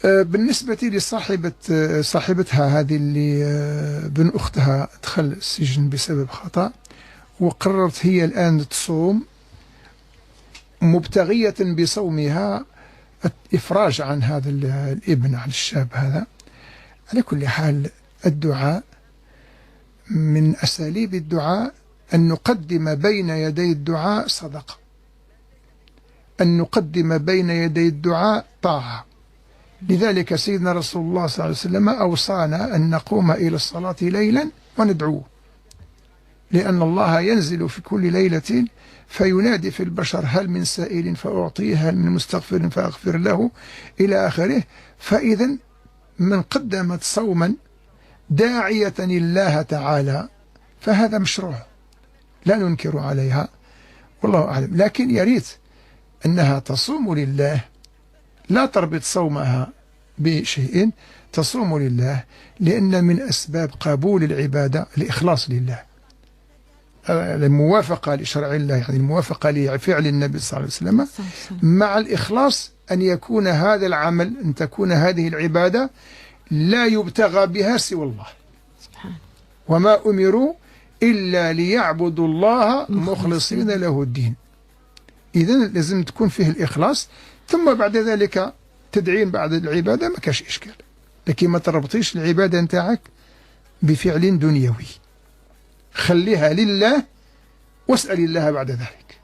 بالنسبة صاحبتها هذه اللي بن أختها دخل السجن بسبب خطأ، وقررت هي الآن تصوم مبتغية بصومها الإفراج عن هذا الابن، عن الشاب هذا. على كل حال الدعاء من أساليب الدعاء أن نقدم بين يدي الدعاء صدقة، أن نقدم بين يدي الدعاء طاعة. لذلك سيدنا رسول الله صلى الله عليه وسلم أوصانا أن نقوم إلى الصلاة ليلا وندعوه، لأن الله ينزل في كل ليلة فينادي في البشر: هل من سائل فأعطيه، هل من مستغفر فأغفر له، إلى آخره. فإذا من قدمت صوما داعية الله تعالى فهذا مشروع لا ننكر عليها، والله أعلم. لكن يريد أنها تصوم لله، لا تربط صومها بشيء، تصوم لله، لأن من أسباب قبول العبادة الإخلاص لله، الموافقة لشرع الله، يعني الموافقة لفعل النبي صلى الله عليه وسلم، مع الإخلاص أن يكون هذا العمل، أن تكون هذه العبادة لا يبتغى بها سوى الله سبحانه، وما أمروا إلا ليعبدوا الله مخلصين له الدين. إذن لازم تكون فيه الإخلاص، ثم بعد ذلك تدعين بعد العبادة ما كاش إشكال، لكن ما تربطيش العبادة نتاعك بفعل دنيوي، خليها لله واسأل الله بعد ذلك.